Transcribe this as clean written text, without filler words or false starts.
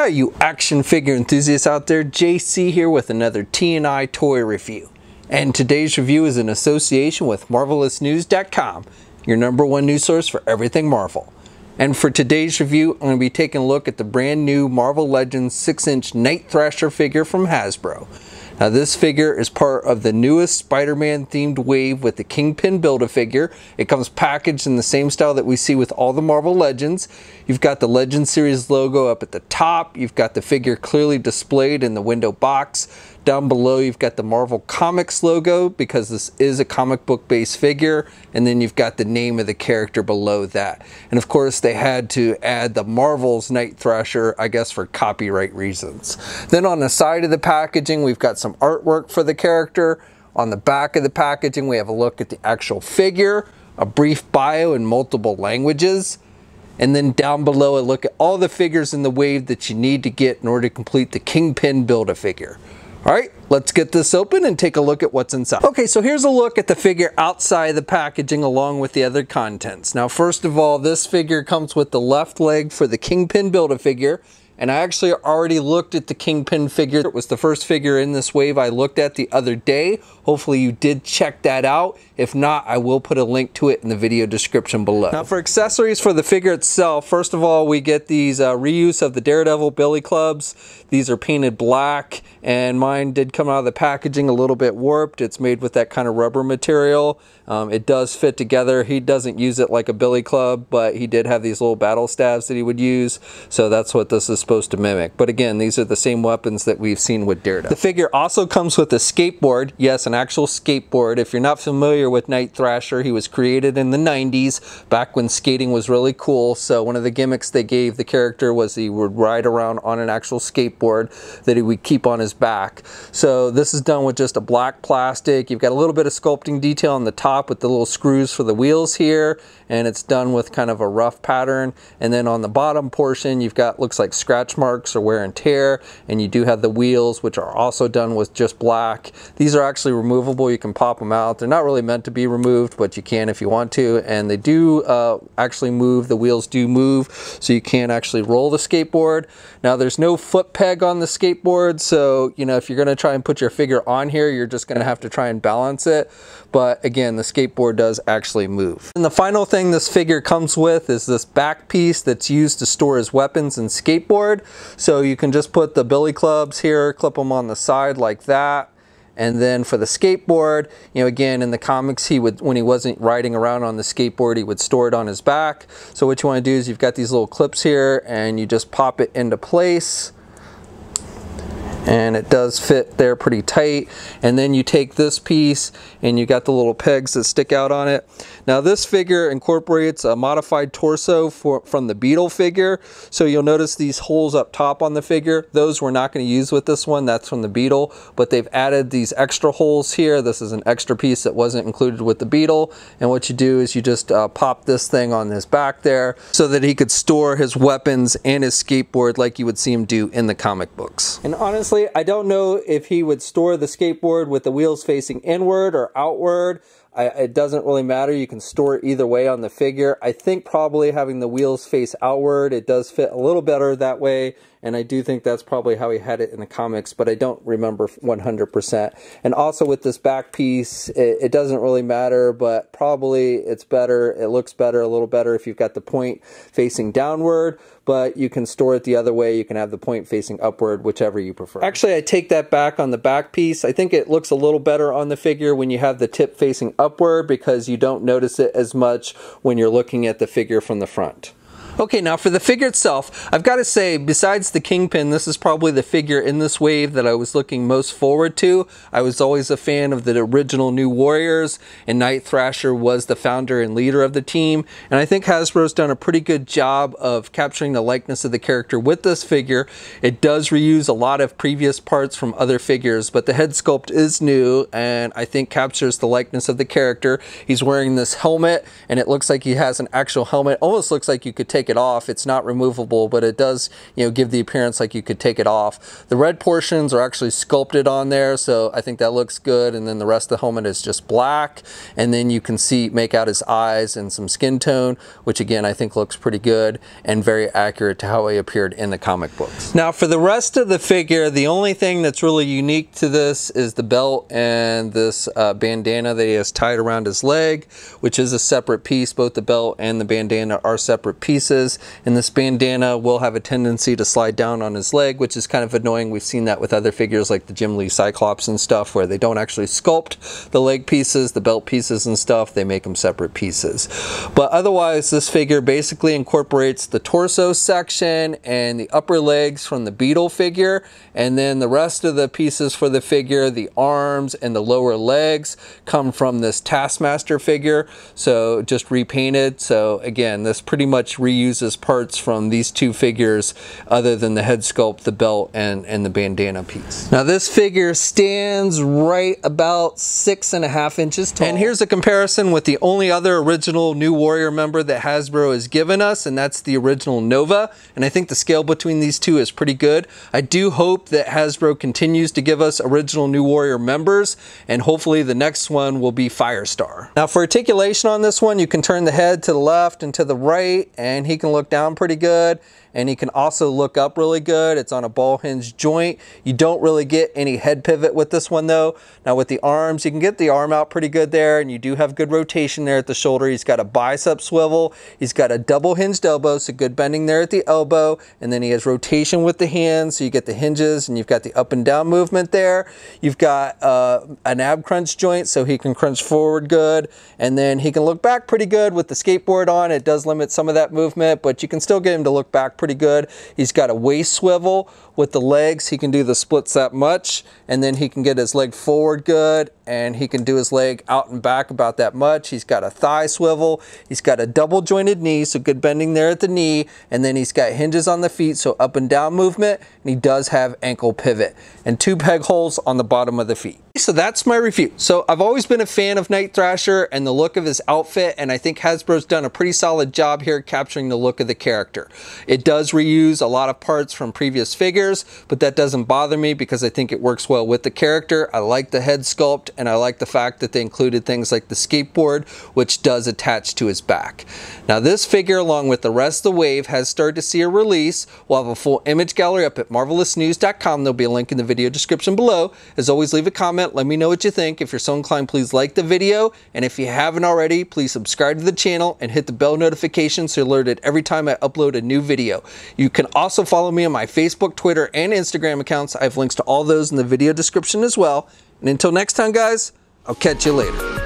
Hi, you action figure enthusiasts out there. JC here with another T&I toy review. And today's review is in association with MarvelousNews.com, your #1 news source for everything Marvel. And for today's review, I'm going to be taking a look at the brand new Marvel Legends 6-inch Night Thrasher figure from Hasbro. Now this figure is part of the newest Spider-Man themed wave with the Kingpin Build-A-Figure. It comes packaged in the same style that we see with all the Marvel Legends. You've got the Legends series logo up at the top. You've got the figure clearly displayed in the window box. Down below you've got the Marvel Comics logo because this is a comic book based figure, and then you've got the name of the character below that. And of course they had to add the Marvel's Night Thrasher, I guess for copyright reasons. Then on the side of the packaging we've got some artwork for the character. On the back of the packaging we have a look at the actual figure, a brief bio in multiple languages, and then down below a look at all the figures in the wave that you need to get in order to complete the Kingpin Build-A-Figure. Alright, let's get this open and take a look at what's inside. Okay, so here's a look at the figure outside the packaging along with the other contents. Now first of all, this figure comes with the left leg for the Kingpin Build-A-Figure. And I actually already looked at the Kingpin figure. It was the first figure in this wave I looked at the other day. Hopefully you did check that out. If not, I will put a link to it in the video description below. Now for accessories for the figure itself, first of all, we get these reuse of the Daredevil billy clubs. These are painted black, and mine did come out of the packaging a little bit warped. It's made with that kind of rubber material. It does fit together. He doesn't use it like a billy club, but he did have these little battle stabs that he would use. So that's what this is supposed to mimic. But again, these are the same weapons that we've seen with Daredevil. The figure also comes with a skateboard. Yes, an actual skateboard. If you're not familiar with Night Thrasher, he was created in the 90s, back when skating was really cool. So one of the gimmicks they gave the character was he would ride around on an actual skateboard that he would keep on his back. So this is done with just a black plastic. You've got a little bit of sculpting detail on the top with the little screws for the wheels here, and it's done with kind of a rough pattern. And then on the bottom portion you've got, looks like scratch marks or wear and tear, and you do have the wheels, which are also done with just black. These are actually removable. You can pop them out. They're not really meant to be removed, but you can if you want to, and they do actually move. The wheels do move, so you can actually roll the skateboard. Now there's no foot peg on the skateboard, so you know, if you're going to try and put your figure on here, you're just going to have to try and balance it. But again, the skateboard does actually move. And the final thing this figure comes with is this back piece that's used to store his weapons and skateboard. So you can just put the billy clubs here, clip them on the side like that. And then for the skateboard, you know, again, in the comics, he would, when he wasn't riding around on the skateboard, he would store it on his back. So what you want to do is you've got these little clips here, and you just pop it into place. And it does fit there pretty tight. And then you take this piece and you got the little pegs that stick out on it. Now this figure incorporates a modified torso from the Beetle figure. So you'll notice these holes up top on the figure. Those we're not going to use with this one. That's from the Beetle. But they've added these extra holes here. This is an extra piece that wasn't included with the Beetle. And what you do is you just pop this thing on his back there so that he could store his weapons and his skateboard like you would see him do in the comic books. And honestly, I don't know if he would store the skateboard with the wheels facing inward or outward. It doesn't really matter. You can store it either way on the figure. I think probably having the wheels face outward, it does fit a little better that way. And I do think that's probably how he had it in the comics, but I don't remember 100%. And also with this back piece, it doesn't really matter, but probably it's better, it looks better, a little better if you've got the point facing downward, but you can store it the other way. You can have the point facing upward, whichever you prefer. Actually, I take that back on the back piece. I think it looks a little better on the figure when you have the tip facing upward because you don't notice it as much when you're looking at the figure from the front. Okay, now for the figure itself, I've got to say, besides the Kingpin, this is probably the figure in this wave that I was looking most forward to. I was always a fan of the original New Warriors, and Night Thrasher was the founder and leader of the team. And I think Hasbro's done a pretty good job of capturing the likeness of the character with this figure. It does reuse a lot of previous parts from other figures, but the head sculpt is new, and I think captures the likeness of the character. He's wearing this helmet, and it looks like he has an actual helmet. Almost looks like you could take take it off. It's not removable, but it does, you know, give the appearance like you could take it off. The red portions are actually sculpted on there, so I think that looks good. And then the rest of the helmet is just black. And then you can see, make out his eyes and some skin tone, which again, I think looks pretty good and very accurate to how he appeared in the comic books. Now for the rest of the figure, the only thing that's really unique to this is the belt and this bandana that he has tied around his leg, which is a separate piece. Both the belt and the bandana are separate pieces, and this bandana will have a tendency to slide down on his leg, which is kind of annoying. We've seen that with other figures like the Jim Lee Cyclops and stuff, where they don't actually sculpt the leg pieces, the belt pieces and stuff. They make them separate pieces. But otherwise, this figure basically incorporates the torso section and the upper legs from the Beetle figure, and then the rest of the pieces for the figure, the arms and the lower legs, come from this Taskmaster figure, so just repainted. So again, this pretty much reuses parts from these two figures other than the head sculpt, the belt, and the bandana piece. Now this figure stands right about 6.5 inches tall. And here's a comparison with the only other original New Warrior member that Hasbro has given us, and that's the original Nova. And I think the scale between these two is pretty good. I do hope that Hasbro continues to give us original New Warrior members, and hopefully the next one will be Firestar. Now for articulation on this one, you can turn the head to the left and to the right, and he can look down pretty good. And he can also look up really good. It's on a ball hinge joint. You don't really get any head pivot with this one though. Now with the arms, you can get the arm out pretty good there, and you do have good rotation there at the shoulder. He's got a bicep swivel. He's got a double hinged elbow, so good bending there at the elbow. And then he has rotation with the hands, so you get the hinges, and you've got the up and down movement there. You've got an ab crunch joint, so he can crunch forward good. And then he can look back pretty good with the skateboard on. It does limit some of that movement, but you can still get him to look back pretty good. He's got a waist swivel with the legs. He can do the splits that much, and then he can get his leg forward good, and he can do his leg out and back about that much. He's got a thigh swivel. He's got a double jointed knee, so good bending there at the knee, and then he's got hinges on the feet, so up and down movement, and he does have ankle pivot and 2 peg holes on the bottom of the feet. So that's my review. So I've always been a fan of Night Thrasher and the look of his outfit, and I think Hasbro's done a pretty solid job here capturing the look of the character. It does reuse a lot of parts from previous figures, but that doesn't bother me because I think it works well with the character. I like the head sculpt, and I like the fact that they included things like the skateboard, which does attach to his back. Now this figure, along with the rest of the wave, has started to see a release. We'll have a full image gallery up at marvelousnews.com. There'll be a link in the video description below. As always, leave a comment. Let me know what you think. If you're so inclined, please like the video. And if you haven't already, please subscribe to the channel and hit the bell notification so you're alerted every time I upload a new video. You can also follow me on my Facebook, Twitter, and Instagram accounts. I have links to all those in the video description as well. And until next time, guys, I'll catch you later.